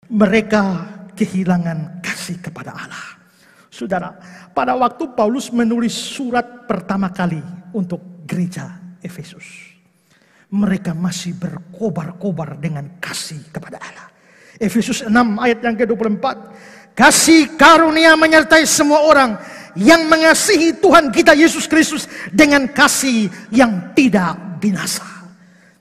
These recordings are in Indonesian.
Mereka kehilangan kasih kepada Allah. Saudara, pada waktu Paulus menulis surat pertama kali untuk gereja Efesus, mereka masih berkobar-kobar dengan kasih kepada Allah. Efesus 6 ayat yang ke-24. Kasih karunia menyertai semua orang yang mengasihi Tuhan kita Yesus Kristus dengan kasih yang tidak binasa.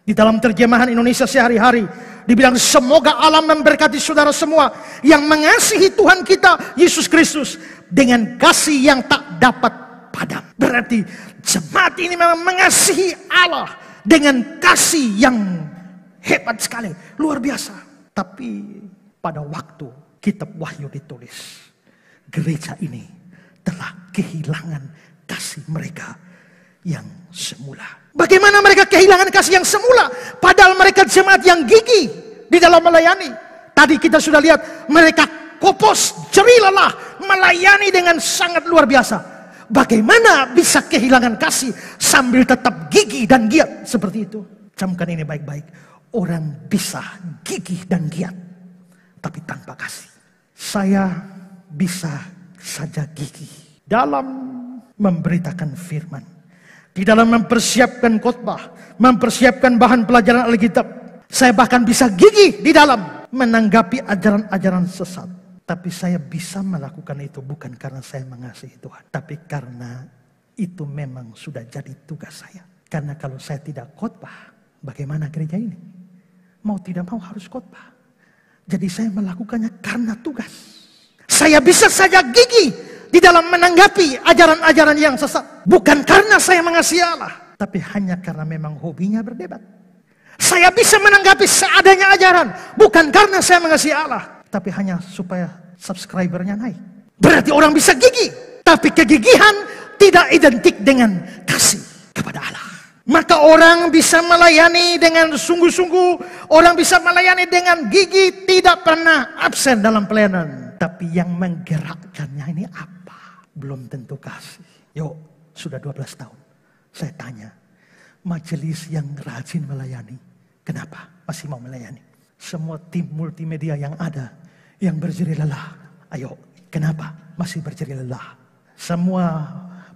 Di dalam terjemahan Indonesia sehari-hari dibilang, semoga Allah memberkati saudara semua yang mengasihi Tuhan kita Yesus Kristus dengan kasih yang tak dapat padam. Berarti jemaat ini memang mengasihi Allah dengan kasih yang hebat sekali, luar biasa. Tapi pada waktu kitab Wahyu ditulis, gereja ini telah kehilangan kasih mereka yang semula. Bagaimana mereka kehilangan kasih yang semula? Padahal mereka jemaat yang gigih di dalam melayani. Tadi kita sudah lihat mereka kopos, jerih lelah, melayani dengan sangat luar biasa. Bagaimana bisa kehilangan kasih sambil tetap gigih dan giat seperti itu? Camkan ini baik-baik. Orang bisa gigih dan giat, tapi tanpa kasih. Saya bisa saja gigih dalam memberitakan firman, di dalam mempersiapkan khotbah, mempersiapkan bahan pelajaran Alkitab. Saya bahkan bisa gigih di dalam menanggapi ajaran-ajaran sesat. Tapi saya bisa melakukan itu bukan karena saya mengasihi Tuhan, tapi karena itu memang sudah jadi tugas saya. Karena kalau saya tidak khotbah, bagaimana gereja ini? Mau tidak mau harus khotbah. Jadi saya melakukannya karena tugas. Saya bisa saja gigih di dalam menanggapi ajaran-ajaran yang sesat. Bukan karena saya mengasihi Allah, tapi hanya karena memang hobinya berdebat. Saya bisa menanggapi seadanya ajaran, bukan karena saya mengasihi Allah, tapi hanya supaya subscribernya naik. Berarti orang bisa gigih, tapi kegigihan tidak identik dengan kasih kepada Allah. Maka orang bisa melayani dengan sungguh-sungguh, orang bisa melayani dengan gigih, tidak pernah absen dalam pelayanan. Tapi yang menggerakkannya ini apa? Belum tentu kasih. Yuk, sudah 12 tahun. Saya tanya, majelis yang rajin melayani, kenapa masih mau melayani? Semua tim multimedia yang ada, yang berjerih lelah, ayo, kenapa masih berjerih lelah? Semua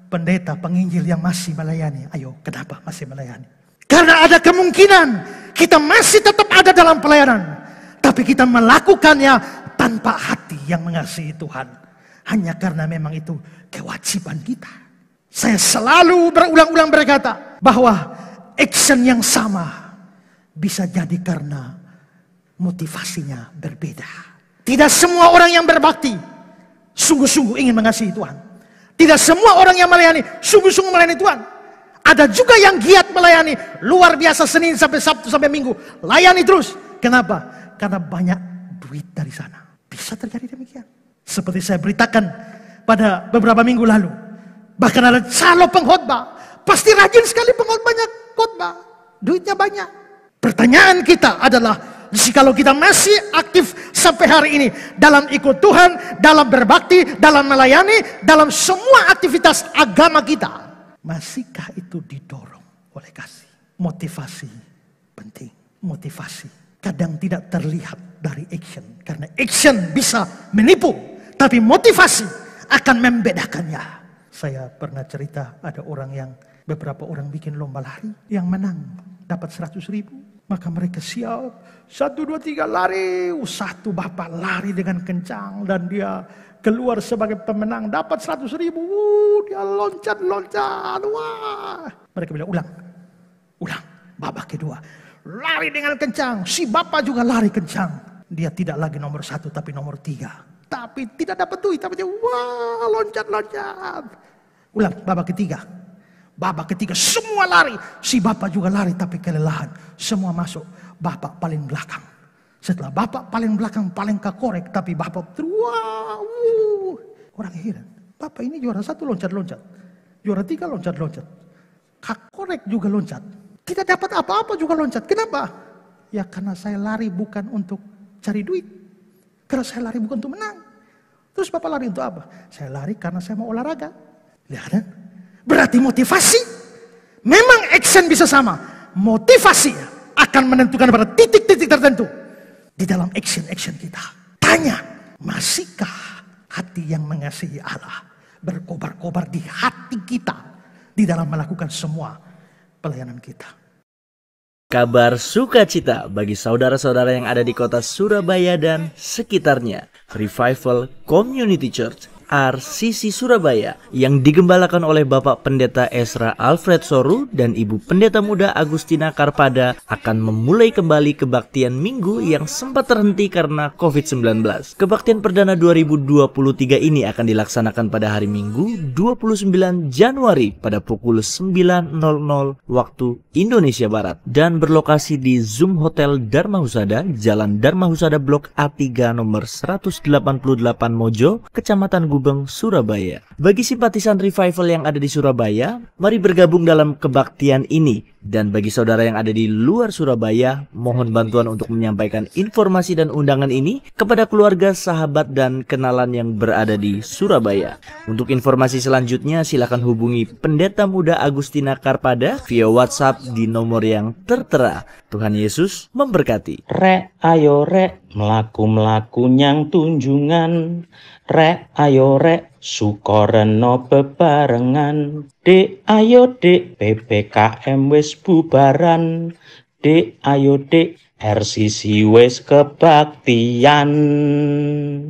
pendeta, penginjil yang masih melayani, ayo, kenapa masih melayani? Karena ada kemungkinan kita masih tetap ada dalam pelayanan, tapi kita melakukannya tanpa hati yang mengasihi Tuhan, hanya karena memang itu kewajiban kita. Saya selalu berulang-ulang berkata bahwa action yang sama bisa jadi karena motivasinya berbeda. Tidak semua orang yang berbakti sungguh-sungguh ingin mengasihi Tuhan. Tidak semua orang yang melayani sungguh-sungguh melayani Tuhan. Ada juga yang giat melayani luar biasa, Senin sampai Sabtu sampai Minggu, layani terus. Kenapa? Karena banyak duit dari sana. Bisa terjadi demikian. Seperti saya beritakan pada beberapa minggu lalu, bahkan ada calon pengkhotbah, pasti rajin sekali pengkhotbahnya khotbah, duitnya banyak. Pertanyaan kita adalah, jikalau kita masih aktif sampai hari ini dalam ikut Tuhan, dalam berbakti, dalam melayani, dalam semua aktivitas agama kita, masihkah itu didorong oleh kasih? Motivasi penting. Motivasi kadang tidak terlihat dari action, karena action bisa menipu, tapi motivasi akan membedakannya. Saya pernah cerita, ada orang yang, beberapa orang bikin lomba lari, yang menang dapat 100.000. Maka mereka siap, 1, 2, 3 lari. Satu bapak lari dengan kencang dan dia keluar sebagai pemenang, dapat 100.000. Dia loncat-loncat. Wah. Mereka bilang, ulang. Babak kedua, lari dengan kencang. Si bapak juga lari kencang. Dia tidak lagi nomor 1 tapi nomor 3. Tapi tidak dapat duit. Tapi dia, wah, loncat-loncat. Ulang, babak ketiga. Babak ketiga semua lari. Si bapak juga lari tapi kelelahan. Semua masuk. Bapak paling belakang. Setelah bapak paling belakang, paling kekorek. Tapi bapak, wah, orang heran. Bapak ini juara 1 loncat-loncat. Juara 3 loncat-loncat. Kakorek juga loncat. Tidak dapat apa-apa juga loncat. Kenapa? Ya karena saya lari bukan untuk cari duit. Karena saya lari bukan untuk menang. Terus bapak lari untuk apa? Saya lari karena saya mau olahraga. Lihat kan? Berarti motivasi. Memang action bisa sama. Motivasi akan menentukan pada titik-titik tertentu di dalam action kita. Tanya, masihkah hati yang mengasihi Allah berkobar-kobar di hati kita di dalam melakukan semua pelayanan kita? Kabar sukacita bagi saudara-saudara yang ada di kota Surabaya dan sekitarnya. Revival Community Church RCC Surabaya yang digembalakan oleh Bapak Pendeta Ezra Alfred Soru dan Ibu Pendeta Muda Agustina Karpada akan memulai kembali kebaktian minggu yang sempat terhenti karena COVID-19. Kebaktian perdana 2023 ini akan dilaksanakan pada hari Minggu 29 Januari pada pukul 9.00 waktu Indonesia Barat dan berlokasi di Zoom Hotel Dharma Husada, Jalan Dharma Husada Blok A3 nomor 188 Mojo, Kecamatan Gubeng, Surabaya. Bagi simpatisan Revival yang ada di Surabaya, mari bergabung dalam kebaktian ini. Dan bagi saudara yang ada di luar Surabaya, mohon bantuan untuk menyampaikan informasi dan undangan ini kepada keluarga, sahabat, dan kenalan yang berada di Surabaya. Untuk informasi selanjutnya, silakan hubungi Pendeta Muda Agustina Karpada via WhatsApp di nomor yang tertera. Tuhan Yesus memberkati. Rek ayo rek, melaku-melaku nyang tunjungan. Rek ayo rek, sukoreno bebarengan. Dek ayo dek, PPKM wis bubaran. Dek ayo dek, RCC wis kebaktian.